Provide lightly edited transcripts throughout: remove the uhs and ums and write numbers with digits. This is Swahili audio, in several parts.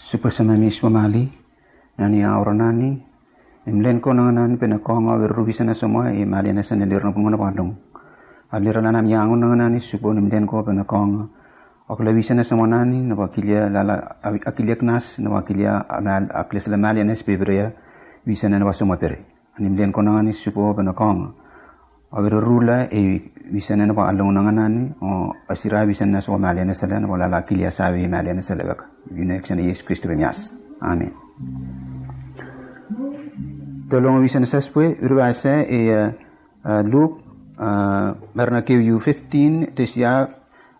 Supersamamis mamali, nani auranani, imlen ko nanganan pinakonga verubisa na semua mali na sanalir na pumana pandong. Alira na nami angon nanganani supo nimlen ko pinakonga. Okulawisa na semua nani na wakilia lala akilia knas na wakilia akles la mali na spebrea visa na wasoma pere. Nimlen ko nangani supo pinakonga. Averurula visa na along nanganani o asira visa na so mali na sala na wala akilia sabi mali na sala baka. Yuneksan Yesus Kristus benias. Amen. Tolong wisan saspe urwasa Luke Marnakiu 15 tisya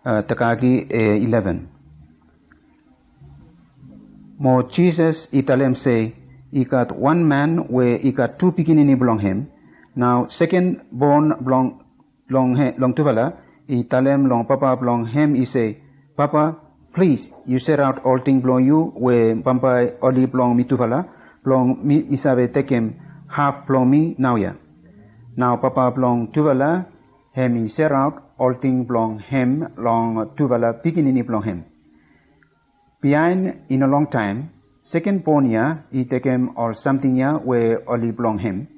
takagi 11. Mo Jesus italem say ikat one man where ikat two pikinini belong him. Now second born belong tuvala italem long papa belong him he say Papa please, you set out all things belong you, where Pampa Oli belong me tuvala, belong me sabe take him half belong me now ya. Now Papa belong tuvala, him set out all things belong him, long tuvala pikinini belong him. Behind in a long time, second born ya, he take him all something ya, where Oli belong him.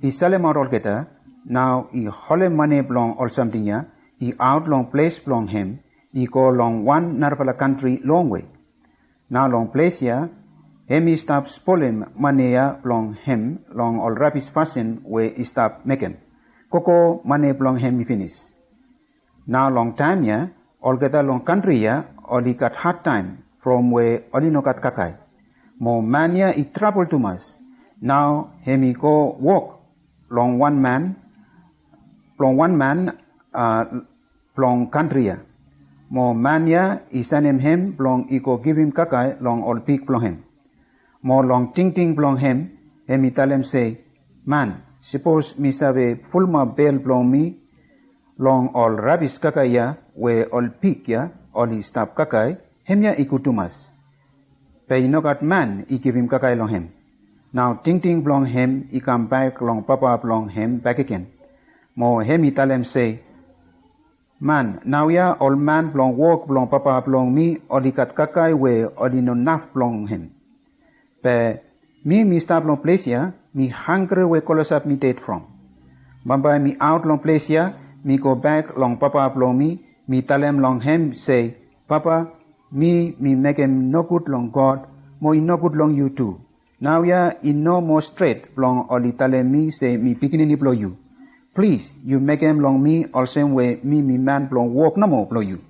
He sell him out all geta, now he hole money belong all something ya, he out long place belong him. He go long one narpala country long way. Now long place here, him he stop spoiling money long him, long all rapis fasten where he stop making. Koko money belong him he finish. Now long time here, all get a long country here, all he got hard time from where all he no got kakai. More mania he trouble too much. Now him he go walk long one man, long country here. Mo mania isanem him blong iko give him kakai long all pig blong him. Mo long ting blong him italem say, man, suppose me sabe full ma bell blong me long all rabbis kakai ya we all pig ya all he stop kakai him ya ikutumas. Pay no got man he give him kakai long him. Now ting blong him he come back long papa blong him back again. Mo him italem say, man, now ya all man belong walk belong papa belong me odi kat kakai we odi no naf belong him. Pe me start long place ya, me hungry we colors up me date from. Bamba me out long place ya, me go back long papa belong me tell him long him say, Papa, me make him no good long God, mo no good long you too. Now ya in no more straight belong odi tell him me say me beginning blow you. Please, you make him long me, all same way me man long walk no more blow you.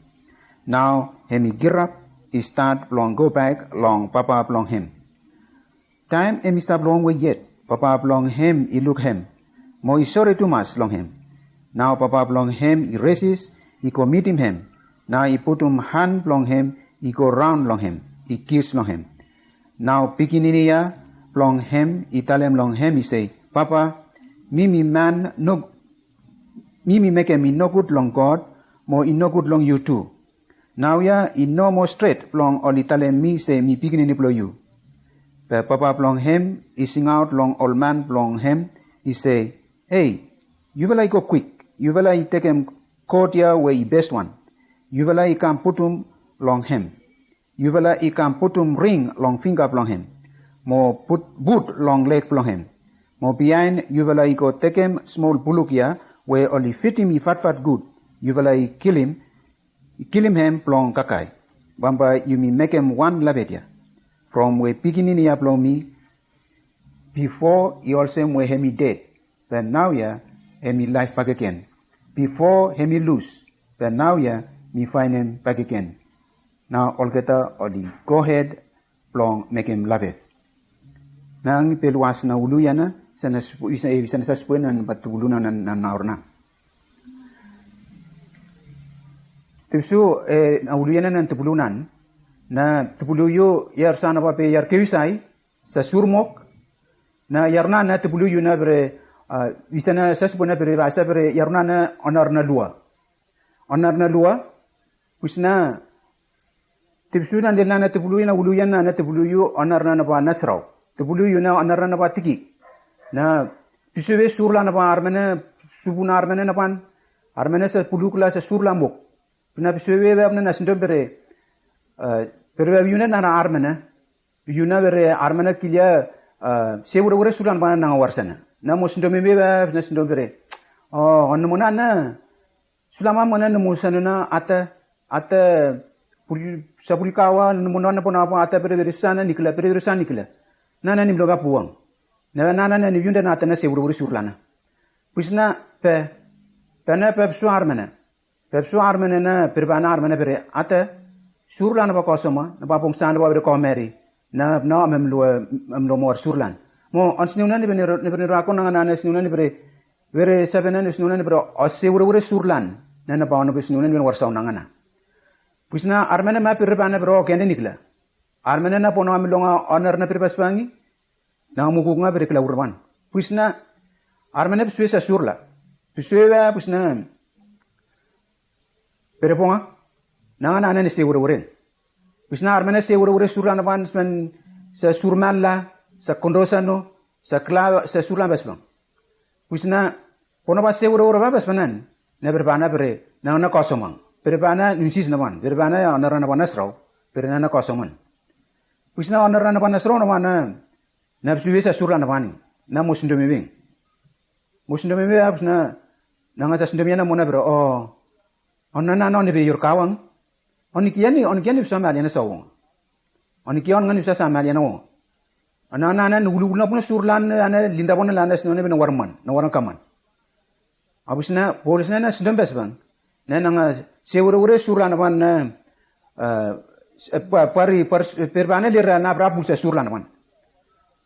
Now, him get up, he start long go back, long papa long him. Time him start long way yet, papa long him, he look him. Mo he sorry too much long him. Now papa long him, he races, he go meet him. Now he put him hand long him, he go round long him, he kiss long him. Now pikiniya long him, he tell him long him, he say, Papa, me man no. Me make me no good long God, more in no good long you too. Now ya in no more straight long all Italian me say me beginning blow you. But papa long him, he sing out long old man long him, he say, hey, you will go quick, you will take him court ya where he best one. You will he can put him long him. You will he can put him ring long finger long him. More put boot long leg long him. More behind you will he go take him small bullock ya where only fit him fat good, you will kill him plong kakai. Bamba you may make him one labetia. From where beginning ya plong me, before he also where hemi dead, then now ya hemi life back again. Before hemi lose, then now ya me find him back again. Now all geta odi go ahead plong make him love it. Nang peluas na uluyana sana sa spuenan patulunan na naorna. Tisu nauluyanan ng tupulunan na tupuluyo yar sana pa pe yar kewisay sa surmok na yarna na tupuluyo na bre isana sa spuenan bre rasa bre yarna na onar na lua kusna tisu na din na tupuluyo na uluyan na tupuluyo onar na pa nasraw tupuluyo na onar na pa tiki na pisuwe surla na pa armena subuna armena na pan armena sa pulukla sa surla mok na pisuwe na nasndo bere Pero yun na armena yuna bere armana kilia sewura sulan bana nang warsana na mo sindo mebe na sindo bere on mona na sulama mona na musana na ata sapul kawa mona na pona ata bere sana nikla bere sana nikla nana ni bloga puang na nana ni yunda na tana sewura surlana pisna pe psu armana na perbana armana bere ata surlana ba kosoma na ba pong sana ba bere komeri na amlo mor surlan mo ansnuna ni bene rakon na snuna ni bere sabena ni snuna ni bere asewure surlan na ba no snuna ni war sauna ngana pusna armena ma perbana bro kende nikla armena na pono amlonga honor na perbaspangi na mukunga bere kla urban pusna armena psuesa surla psueva pusna pereponga na ni sewure Pisna armena sewura surlan ban sa surmalla sa kondosano sa surlan basbang. Pisna pono ba sewura basbanan na berbana bere na kosomang. Berbana nunsis naman. Berbana onarana banasraw. Berbana kosomang. Pisna onarana banasraw naman na suwesa surlan naman na musindo mibing. Musindo mibing pisna na sa sindo na muna bere onana ni be yurkawang. Onikiani sama aliana sawong. Onikian ngani bisa sama aliana wo. Ana nugulugna puna surlan ana linda puna landa sinone bena warman, na warang kaman. Abusna polisna na sindam besbang. Na nanga sewure surlan ban na perbana lira na brabul sa surlan ban.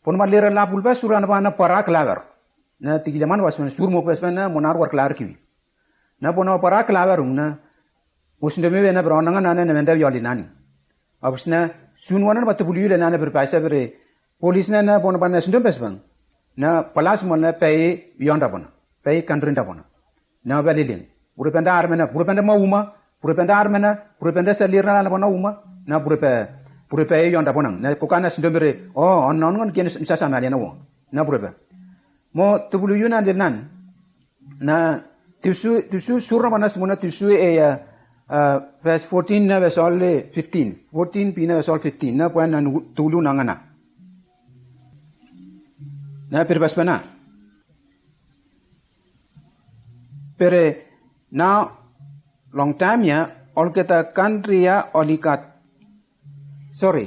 Ponma lira la bulba surlan ban na para klaver. Na tigilaman wasman surmo besban na monar war klar kiwi. Na pona para klaver na Musindo mebe na bro nanga nana na yoli nani. Abusna sunwana na batubuli le nana berpaisa bere polis na bona bana sindo besbang. Na palas mona pay yonda bona. Pay kandrinda bona. Na balilin. Purependa armena, purependa mauma, purependa armena, purependa salirna na bona uma, na purepe yonda bona. Na kokana sindo bere on kien sasa na na wo. Na purepe. Mo tubuli yuna de nan. Na tisu surna bana simona tisu verse 14 na verse all 15 14 pina verse all 15 na puan na tulu nangana na perbaspana pere na long time ya all kita country ya olikat sorry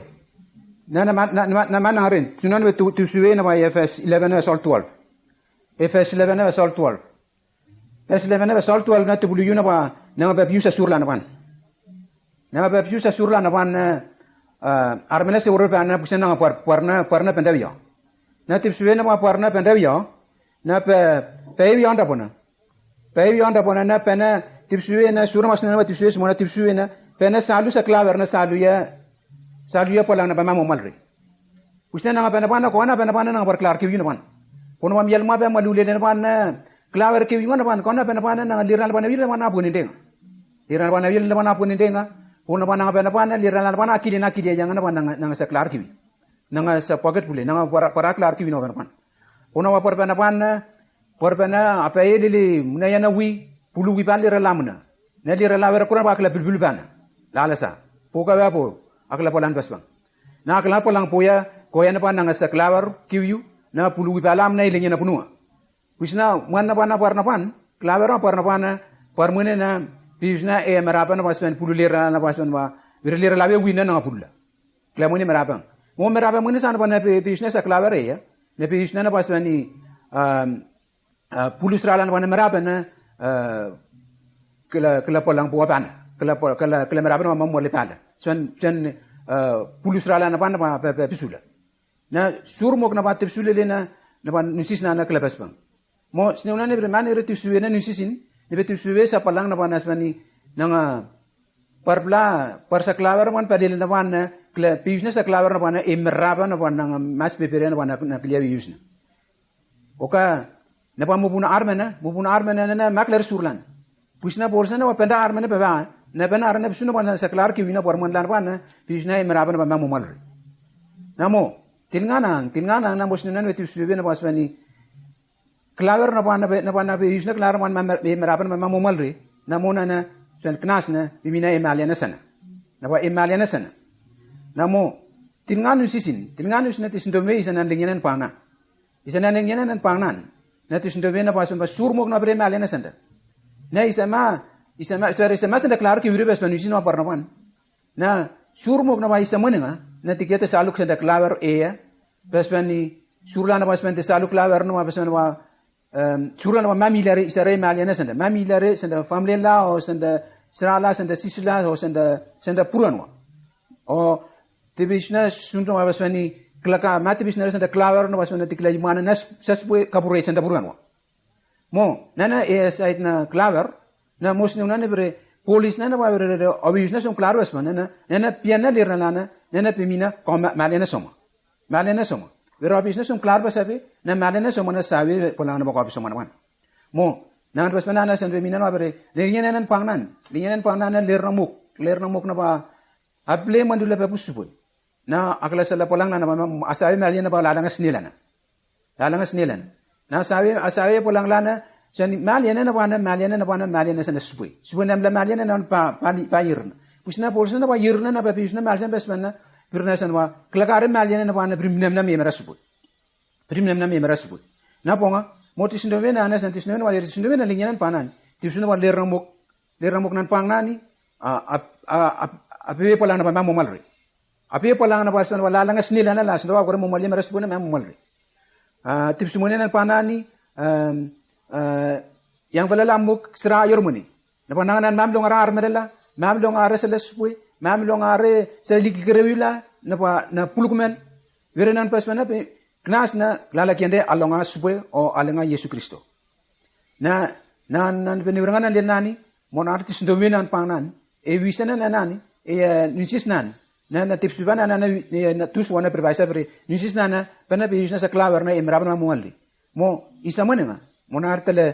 na manangarin tunan we tu suwe na verse 11 verse all 12 verse 11 verse all 12 verse 11 verse all 12 na tulu yuna ba na babiusa surlan ban na babiusa surlan ban armena se urba na pusena na parna pendavio na tipsuwe na parna pendavio na pe onda bona na pena tipsuwe na surma na tipsuwe mona tipsuwe na pena salu sa klaver na salu ya polang na ba mamalri pusena na pena bana ko na pena bana na par klar ki yuna ban kono mam yel ma ba malule na ban klaver ki yuna ban kono pena bana na liral ban wila mana bunin deng liran bana wil bana pun denga pun bana bana liran bana akide jangan bana nang sa klar kiwi nang sa pocket pule nang para klar kiwi no bana puna wa por bana apa ye dili munayana wi pulu wi ban liran lamna na liran lawer kuran ba kala bulbul bana lala sa poka wa po akla polan basbang na akla polang poya koya na bana sa klar kiwi na pulu wi balam na ilenya na punua wisna manna bana parna pan klawer parna bana parmune na Pisna merapa na pasman pululira na pasman ba virlira lawe wina na pulla. Klamuni merapa. Mo merapa muni sana na pisna sa klavere ya. Na pisna na pasman ni pulusrala na merapa na kala polang po pana. Kala merapa na mamole pana. Swan pulusrala na pana pisula. Na surmok na pisula le na nusis na kala pasman. Mo sinuna ne bremane retisue na nusisin. Nibetu suwe sa palang na panas mani nanga par sa klaver man padil na pan pisna sa klaver na pan meraba na pan nanga mas pepere na pan na kliya yusna oka na pan mupuna armena na makler surlan pisna bolsa na penda armena beba na pena arna pisuna pan sa klar ki wina por man lan pan pisna meraba na pan mamumal namo tilngana na mosna na wetu suwe na pas mani klaver na pana yusna klaver man merapan man mamumalri na mona na san knas na bimina emaliana sana na ba emaliana sana namo Tilnganu sisin, tilnganu na tisindome isanan lingyanan pangnan. Isanan lingyanan pangnan. Na tisindome na pas surmok na bre malena sanda. Na isama sanda klaro ki wiribes panusin na parnapan. Na surmok na ba isama nga na tikete saluk sanda klaro Paspani surla na paspani saluk klaro na paspani wa surla na mamilare isare malena sanda. Mamilare sanda family la o sanda srala sanda sisla o sanda puranwa. O tibisna sunto ma paspani klaka matibisna sanda klaro na paspani tikla imana nas saswe kapure sanda puranwa. Mo nana sait na klaro na mosni nana bre polis nana ba bre obvious som klaro paspani nana piana lirna lana nana pimina koma malena soma. Malena soma. Bre obvious som klaro pasabe na malena soma na sabe polana ba obvious soma naman. Mo nana paspani nana sanda mina na bre linyanan pangnan na lerna muk na ba able mandula pa pusupoy. Na akala sala polang na asabi malena ba lalangas nilana. Na asabi polang lana Sani malena na malena sana supoy. Supoy na malena na pa yirna. Pusna polsna na pa yirna na pa pisna malsan besmana pirna sanwa klakare malena na bana primnem na memera supoy. Na ponga motisindome na san tisindome na walir tisindome na linyanan panan. Tisindome na lerna mok nan pangnani ape polang na pa mamomalre. Ape polang na pa san wala langas nila na las dawa ko momalya mera supoy na mamomalre. Tisindome na panani yang palalamuk sera yormuni. Napanangan mamlong arar medela, mamlong are selesui, mamlong are selikirewila, na pulukumen. Verenan pasmana pe knas na lalakiande alonga supue o alenga Yesu Kristo. Na penirangan lenani, monartis dominan pangnan, wisana nani, nusis nan. Na tipsibana na tus wana perbaisa pre, nusis nana, pena pe yusna sa klaver na emrabna mualli. Mo isamanenga. Monar tele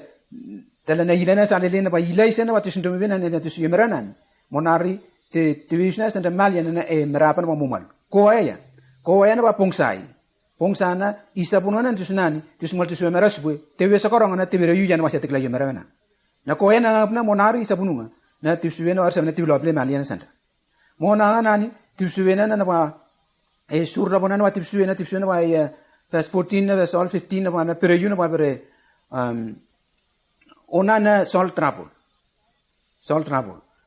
na ilana sa lelena ba ilay sana watu sindomi na na tusu yemeranan monari te tuwisna sa malyan na merapan mo mumal koaya na ba pongsana isa puno na tusunani tusmal tusu yemerasbu te wesa korong na te bere yujan wasa tekla yemerana na koaya na monari isa pununga na tusu na arsa na tilople malyan santa mona nani tusu na ba surla bonan wa tusu na ba verse 14 na verse 15 na ba na bere yuna ba bere onana sol trouble.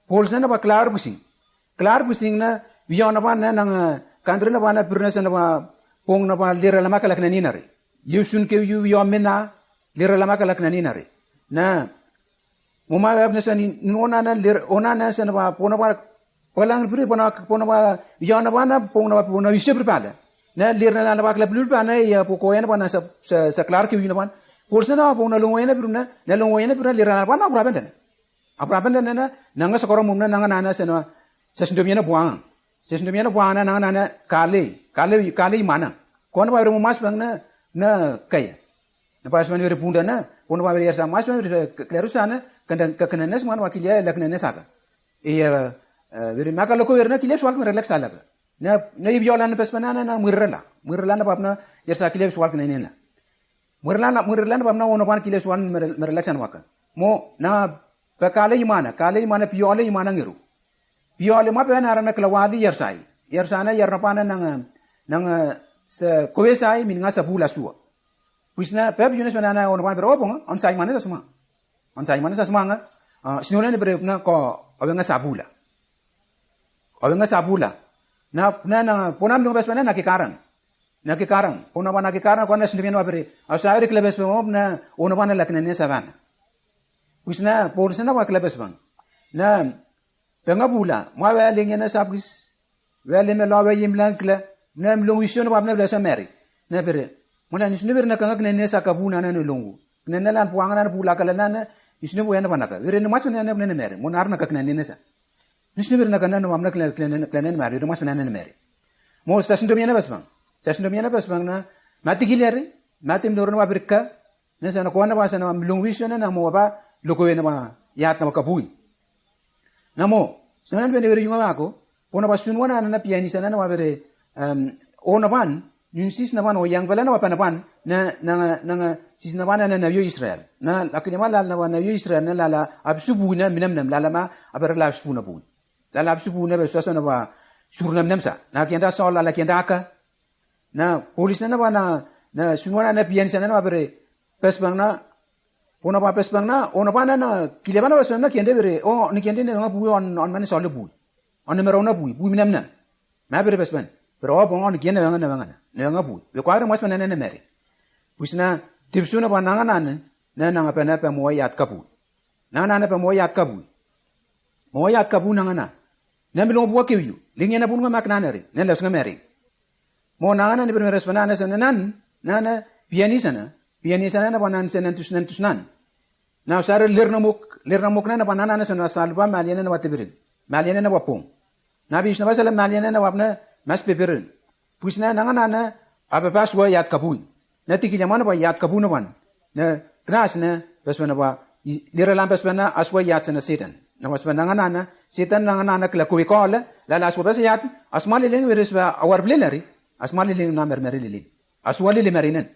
Polsna na ba klar busing na wiona ba na nang country na ba na purna na ba pong na ba lira lama kalak na ninare. Yusun ke yu yomena lira lama kalak na ninare. Na mumawab na sa ni onana sa na ba pona ba palang puri pona ba wiona ba na pong na ba pona wisya prepala. Na lira na ba kalak lulpa na ya pokoya na ba na sa klar ke wiona ba Polsna po na lungoy na pirna lirana pa na apraben na nanga sakoro mumna nanga nana sa sindomya na buang na nanga nana kale mana kono ba mo mas bang na kaya na pas man punda na kono ba yasa mas man klerusana kakanas man wakilya lakna saka veri makalo ko verna kilya swal relax alaga na ibyola na pesmanana na murrela na papna yasa kilya swal na nena Murlana pamna wono pan kiles wan merelaksan waka. Mo na kale imana piole imana ngeru. Piole ma pe na klawadi yersai. Yersana yerna pana nang se koesai min nga sabula suwa. Wisna pe yunes manana wono pan pero bonga on sai mana sama. Nga sinole ne bre na ko obenga sabula. Na ponam dong pesmana nakikarang pona ba nakikarang ko na sindimen wa pere asa ere klebes mo na ono ba na lakna ne savana wisna polsna wa klebes bang na pengabula ma wa lengena sabris wa le me lawa yimlan kla na mlong vision wa na blesa meri na pere mona ni sindiber na kanga ne sakabuna na longu ne lan puanga na pula kala na isne bo yana banaka vere no mas na ne meri monar na kakna ne sa ni sindiber na kana no amna kla meri mas na ne meri mo sa sindomia na basbang Sasndomia na pasbang na matigilere matim doron wa birka na sana ko na ba sana mlong vision na mo ba lukoy na ba yat na makabuy namo sana ben bere yuma ako pona ba sunwa na pianisa na wa bere ona ban yunsis na ban o yang bala na wa panapan na sis na ban na nabyo Israel na akilima la na wa nabyo Israel na lala absubu na minamnam lala ma abara la absubu na bu lala absubu na be so sana ba surna mnemsa na kienda sola la kienda aka na polis na ba na sungona na pian sana na bere pesbang na ona pa pesbang na ona pa na kilebana pesbang na kiende bere o ni kiende na bu on mani sola bu on numero na bu mnemna ma bere pesbang pero o bon on kiende na bu be kwa mas na na meri pusna tipsuna ba na na pa na pa mo yat kapu na pa mo yat kapu na mi lo bu kewiu lingena pun ma makna nere na las ngameri mo na ni bere respana na sana na pianisana na banan senen tusnan na usara lerna muk na banana na sana salva maliana na watibirin maliana na wapong na bis na basala maliana na wapna mas peperin pusna na apa pas wa yat kapun na tikila mana ba yat kapun na ban na kras na basana ba lera lampas bana aswa yat sana setan na basana na setan na kla ko ikola la aswa bas yat asmali leng veres ba awar blenari asmali leng na mermeri lili aswali le marinen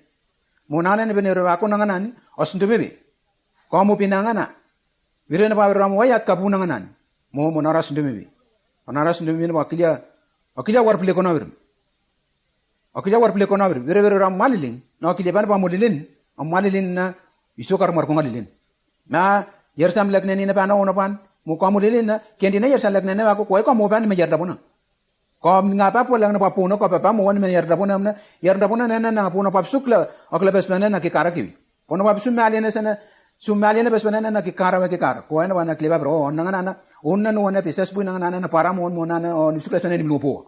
monana ne benero ako nanganan osunto bebe komo pinangana virena ba ram wayat kapuna nganan mo monara sunto bebe onara sunto bebe ba akilia war ple kono wir vire ram maliling no akilia ban ba molilin am malilin na isokar mar ko ngalilin na yersam lagne ni na bana ono ban mo komo lilin na kendina yersam lagne na ko ko mo ban me yerda bona kom ngapa po lang na papuno ko papa mo wan men yerda pona na yerda pona na puno pap sukla akla besmana na ki karakiwi pono pap sumaliana sana sumaliana besmana na ki kara ko na wana kleba bro na onna no na pisas bu na para mo na on sukla sana ni lupo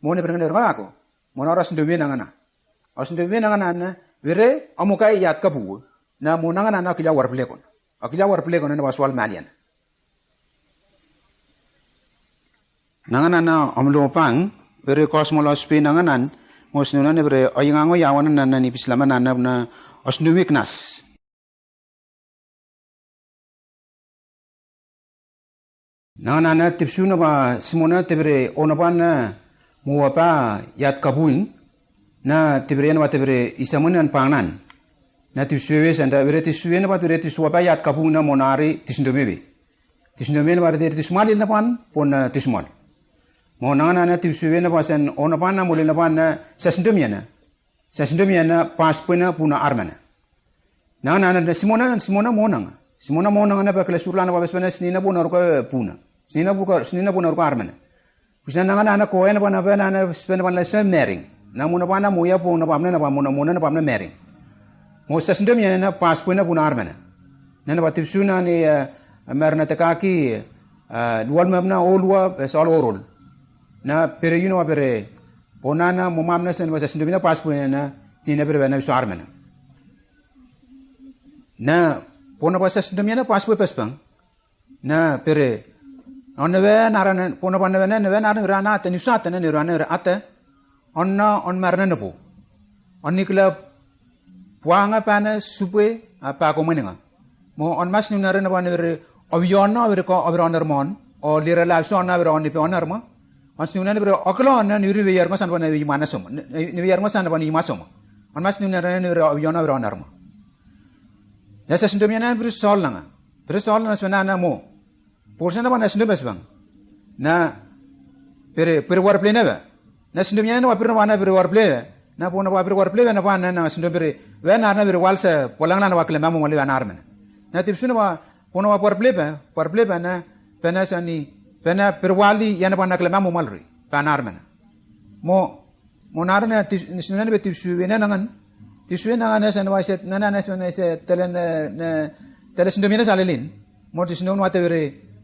mo ne prengene ro ako mo na ras ndebe na vire amukai yat kapu na mo na akila war plekon na waswal maliana nanganan omlo pang bere kosmolos pe nanganan mosnuna ne bere ayingango yawan na ni pislama na osnuwiknas nanganan tipsuna ba simona tebre onapan muapa yat kabuing na tebre na tebre isamunan pangnan na tipsuwe sanda bere tipsuwe na bere tipsuwa yat kabuing na monari tisndomebe ba bere tismalil na pan pon tismal mo na tipsuwe na pasan ona pana muli na pana sasndomiana pas puna armana na simona monang na bakla surlana ba basana snina puna ko puna snina puna ko armana bisa na ko na pana na spena pana sa mering na mona pana moya puna pamna na mona na pamna mering mo sasndomiana na pas puna armana na ba tipsuna ni marna takaki dual mabna olwa besal orol na pere yuno pere ponana momamna sen wasa sindumina paspoina na sina pere na suarmena na pona wasa sindumina paspo pespang na pere onwe narana pona pona na narana rana ta nisata na rana ata onna on marna napo onikla puanga pana supe apa ko menenga mo on mas nunara na bana pere aviona pere ko avroner mon o lira la sona pere on pe onarma mas nunana bro oklo na niru we yarma san bana wi manasom ni yarma san bana yimasom on mas nunana ni yona bro narma ya sa sindomiana bro sol na spena mo porsen bana sindo besbang na pere war play na sindomiana na pere bana pere war play na pona wa pere war play na bana na sindo pere we na pere walsa polang na wakle mamu mali na armen na tipsuna wa pona wa war play na pena sani pena perwali yana bana klema mo malri panarmena mo narna nisnana be tipsuwe nangan san waset nana san se telen sindomina salelin mo tisnon wate bere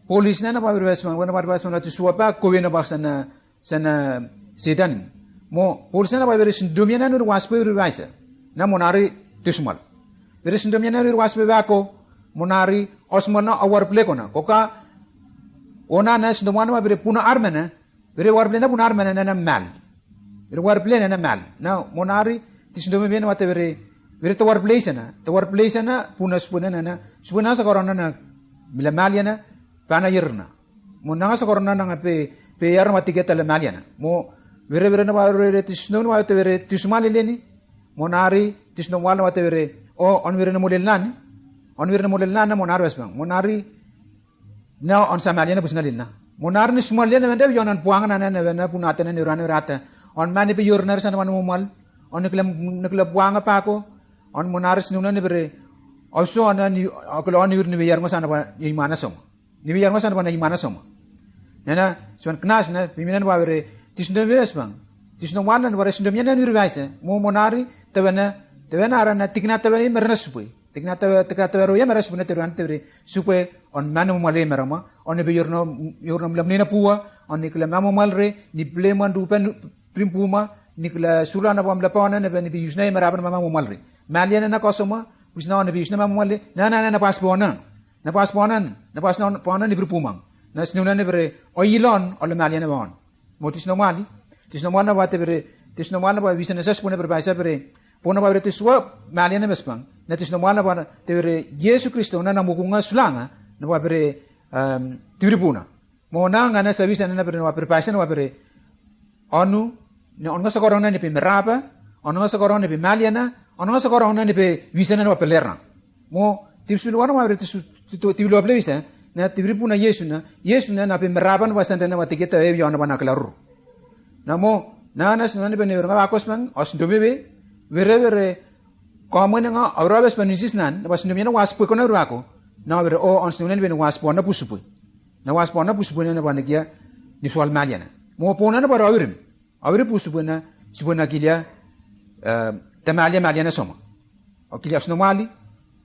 polis nana pa bere basman wana par basman tu suapa ko wena baksana sana sedan mo polis nana pa bere sindomina nur waspe bere baisa na monari tismal bere sindomina nur waspe bako monari osmana awar plekona koka ona na sindomana ma bere puna armena bere warplena puna armena na mal bere warplena na mal na monari tisindomi bena wate bere to warplena na puna spuna sa korona na mila maliana pana yerna monanga sa korona na pe yar matigeta la maliana mo bere na bere tisindomi wate bere tismali leni monari tisnomwala wate bere o on bere na molelnan na monari wasbang monari na on samaliana busngalil na Monar ni small yan naman yon puangan na punatan ni rata. On mani pe yornar san wan mumal. On nikla puanga pa ko. On monaris nuna ni bre. Also on ni aklo on yur ni biyar mo sana pa imana som. Ni biyar mo sana pa na imana som. Nana swan knas na piminan ba bre tisno ves bang. Tisno wan na bre tisno mian ni rivase. Mo monari tebena ara na tikna tebena merna supui. Tikna tebero ya merna supui teruan tebre supui on manu male merama. On ni yorno lamnina pua. On ni kla mamu malre ni pleman dupen primpuma ni kla surana pam lapana ne ni yusna meraban mamu malre. Maliana na kosoma Wisna on the mamu male na pas ponan. Na pas ponan ni pripumang. Na snuna ne bre oilon ole maliana bon. Motis no mali. Tis no mana ba tebre tis no mana ba visana sas puna berbaisa bre. Puna ba bre tiswa maliana bespang. Na tis no mana ba tebre Yesu Kristo na mukunga sulanga na ba bre tiripuna. Mo na ngana sa visana na bre na berbaisa na ba bre onu ne onga sa korona ni pimerapa, onga sa korona ni maliana, onga sa korona ni pe visana na ba pelerna. Mo tipsul wana ma bre tibulo plevisa na tiripuna Yesu na pimerapa na ba santa na ba tiketa e yona ba na klaru. Na mo na sinani be ne nga akosman osndobebe vere komene nga aurabes panisis nan na basndom yana waspo ko na ruako na vere o onsinani be waspo na pusupu na waspo na pusupu na ba negia ni swal maliana mo pona na ba awire pusupu na sibona kilia tamalia maliana soma o kilia snomali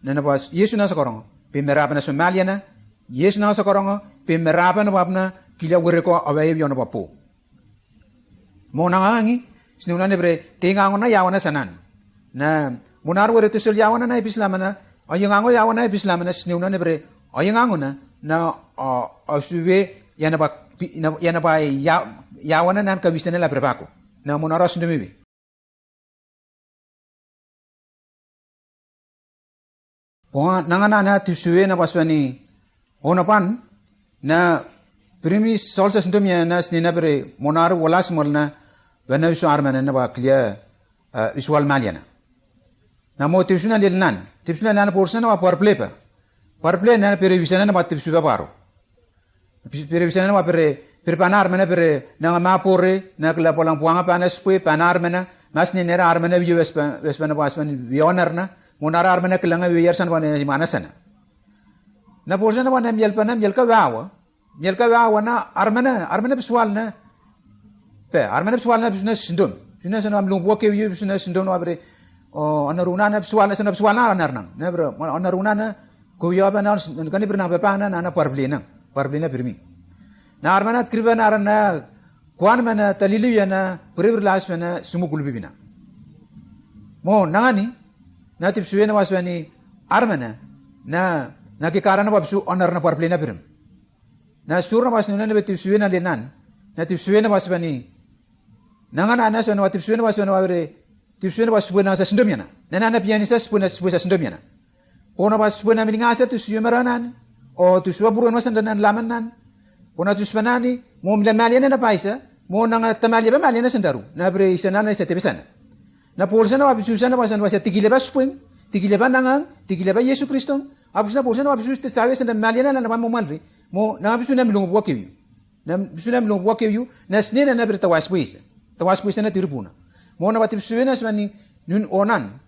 na ba Yesu na sakorong pe merapa na somaliana Yesu na sakorong pe merapa na babna kilia were ko awaye yona ba po mo nangangi sinunane bre tingango na yawana sanan na munar wore tusul yawana na epislamana ayangango yawana epislamana sinunane bre ayangango na asuwe yana ba yawana nan kawisana la prebako na munaras ndemibi po nangana na tusuwe na baswani onapan na primis solsa sindomia na snina bre monar walas molna Vana visu armana na ba clear visual maliana. Na mo tipsuna lilnan. Tipsuna na portion na per play na prevision na ba tipsu ba paro. Prevision na ba per panar mana per na ma porre na kla polang puanga panas pue panar mana mas ni nera armana vi vespa basman vionar na monar armana klanga vi yersan ba ne manasana. Na portion na ba na mielka wawa na armana visual na armana psual na bisna sindom bisna sana amlung boke yu bisna sindom no abre onaruna na psual na narnang na bro onaruna na kuya ba na kani berna pa na parblina birmi na armana kriba na arana kwan mana talilu yana puribir las mana sumukul bibina mo nangani na tipsuwe na waswani armana na ke karana babsu onar na parblina birim na surna wasna na tipsuwe na lenan na tipsuwe na waswani Nangan anas wana watipsuena waswana wabere tipsuena wasbuena sa sindomiana. Nana pianisa spuna sa sindomiana. Ona wasbuena milingasa tu suyumaranan o tu suwaburon wasandanan lamanan. Ona tu spanani mo maliana na paisa mo nanga tamalia ba maliana sandaru. Na bre isanana isa tebesana. Na polsana wabisusana wasan wasa tigileba spring, tigileba nangang, tigileba Yesu Kristo. Abusna polsana wabisus te sabe sandan maliana na mo malri. Mo nanga bisuna milungu bwakeyu. Na bisuna milungu bwakeyu na snena na bre tawasbuisa. Tawas puisa na tirupuna. Mo na batip suena smani nun onan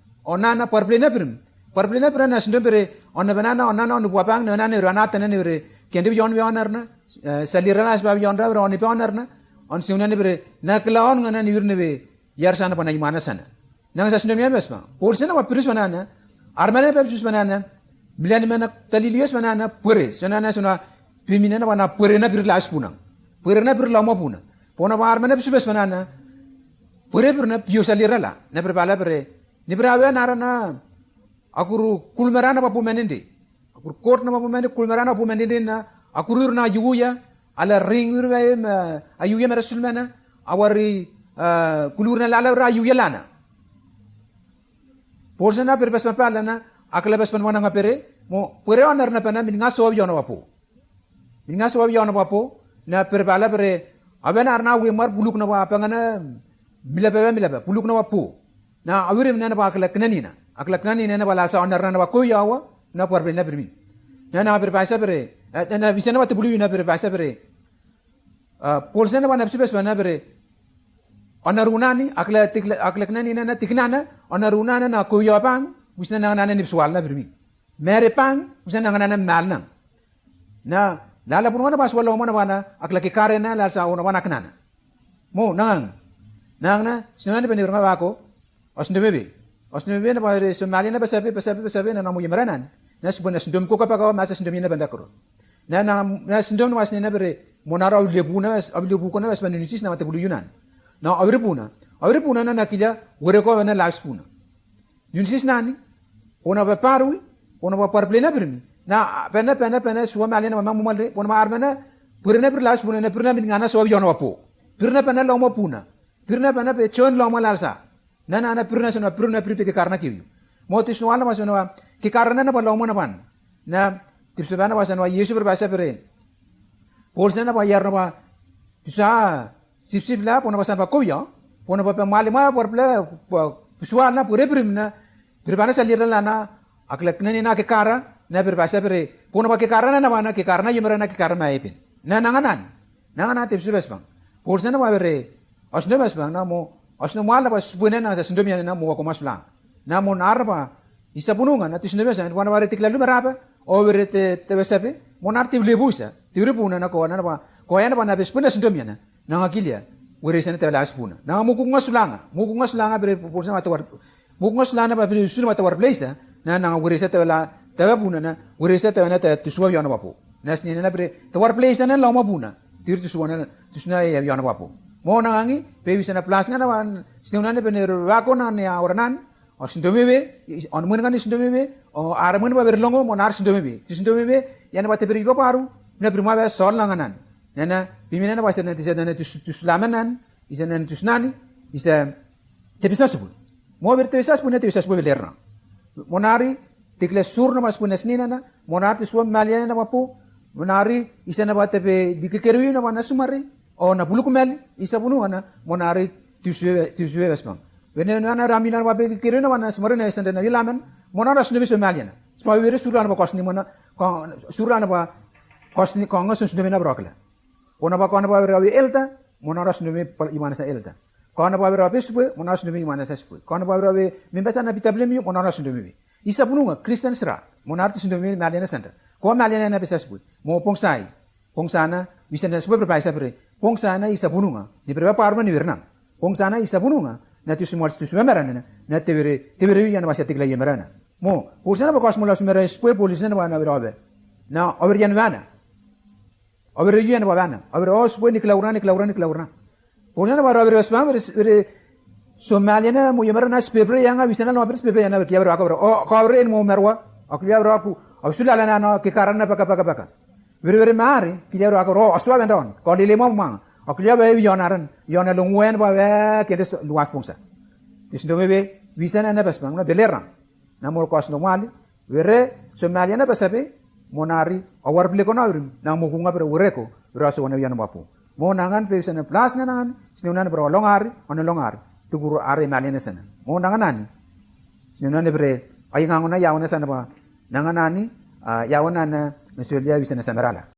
na parplena prim na sindom pere onna banana on buapang na ranata na nere kendi yon na salirana asbab yon ra on pionar na on siuna ne pere na klaon ngana ni wirne be yarsana pana imana sana. Nang sa sindom ya besma. Porsena wa pirus banana armana pe sus banana bilani mana talilios banana pure sana suna pimina na wana pure na pirlas puna. Pure na pirlamo puna. Pona ba armana pe sus banana pure na pio salirala na prepala pere ni brawe narana akuru kulmerana papu menende akur kot na papu menende kulmerana papu menende na akurur na yuya ala ring wirwe ayuya merasulmana awari kulur na lala ra yuya lana porsena per pesma pala na akala pesma wana ngapere mo pure onar na pana min ngaso yona wapo na prepala pere abena arna wi mar buluk na wa pangana milaba puluk na wapu na awirim na ba akla knanina na bala sa onar na ba kuyawa na por na birmi na perpasa pere na visana ba tubulu na perpasa pere polsena ba napsibes ba na bere onarunani akleknani na tiknana onarunana na kuyopang wisna nangana nipswal na birmi mere pang wisna nangana malna na lala punwana ba swalo mo na bana aklaki karena la sa ona bana knana mo nang na sinana be nirnga ba ko osndebebe na ba re somali na basabe na mo yemranan na subona sndom ko kapaka masa sndom na banda kro na sndom na wasne na bere monara lebu ko na wasba nisis na matabulu yunan na awre puna na nakila wore ko na last puna nisis nani ona ba parui ona ba parplena birmi na pena suwa mali na mamang mumalre ona ma armana purna per last puna na purna bin ngana so yon wapo purna pena lo mo puna purna pena pe chon lo mo larsa na purna pripe ke karna kiwi mo tisno wala masona ke karna na ba lo mo na ban na tisno bana wasana yesu berbahasa pere polsena ba yar na ba bisa sip la pona basan pa koya pona pa malima por pla suana pure primna berbana salir la na aklakna ni na ke kara na berbahasa pere pona pa ke kara na bana ke karna yemra na ke karna epin na nanganan tipsu bes bang polsena ba bere osno bes bang na mo osno mala ba subuna na sa sindom yan na mo ko maslang na mo narba isa pununga na tisno bes na wana bare tiklalu maraba o bere te besape mo narti lebusa tirupuna na ko na ba ko yana ba na bes puna sindom yan na ngakilia were sana te las puna na mo ko ngasulanga bere polsena matawar mo ko ngasulanga ba bere sunu matawar place na were sa te la te puna na were sa te na te tusuwa yana ba po na sni na bere tawar place na la mo puna tir tusuwa na tusna yana ba po mo nangangi pewi sana plus nga naman sinunane benero rako na ni oranan o sindomebe on mun ngani sindomebe o aramun ba berlongo mo nar sindomebe yana ba te beri ba paru na primavera sol langanan nana bimina na ba sana tisana tuslamanan isana tusnani isa te pisasbu mo ber te pisasbu na te pisasbu belerna monari tikle sur na mas punas nina na monari suam maliana na mapu monari isana ba te be dikekeru na ba nasumari o na bulu kumel isa punu ana monari tuswe vesbang bene na ramina ba be kirena wana smare na isanda na wilamen monara sunbe somaliana spa were surana ba kosni mona surana ba kosni konga sunbe na brokla ona ba kona ba rawi elta monara sunbe imana sa elta kona ba rawi pesbu monara sunbe imana sa spu kona ba rawi mimbata na bitablemi monara sunbe isa punu kristen sra monara sunbe maliana santa ko maliana na pesasbu mo pongsana wisana sbu berpaisa bre pongsana isa pununga ni berapa parma ni wernang pongsana isa pununga na tu semua merana na tevere yana basa tikla yemerana mo pongsana bakos mula sumera spue polisana wana berabe na overian vana overian wana over spue ni klaurana pongsana bara over spam bere somaliana mo yemerana spebre yanga wisana no spebre yana kia bera akabra o kawre mo merwa aklia bera aku ausulala na ke karana paka Vere mari kilia ro akoro aswa bendon ko dile mo mang aklia be yona lungwen ba be kedes luas pungsa tisndo bebe wisana na basbang na belera na mo kos no mali vere somalia na basabe monari awar ble ko na na mo kunga bre ureko raso na yana bapu mo nangan pe sana plus nganan sinunan bro longari ono longari tuguru are malene sana mo nanganani sinunan bre ay ngangona yawana sana ba nanganani yawana na Nasulia bisa na samarala.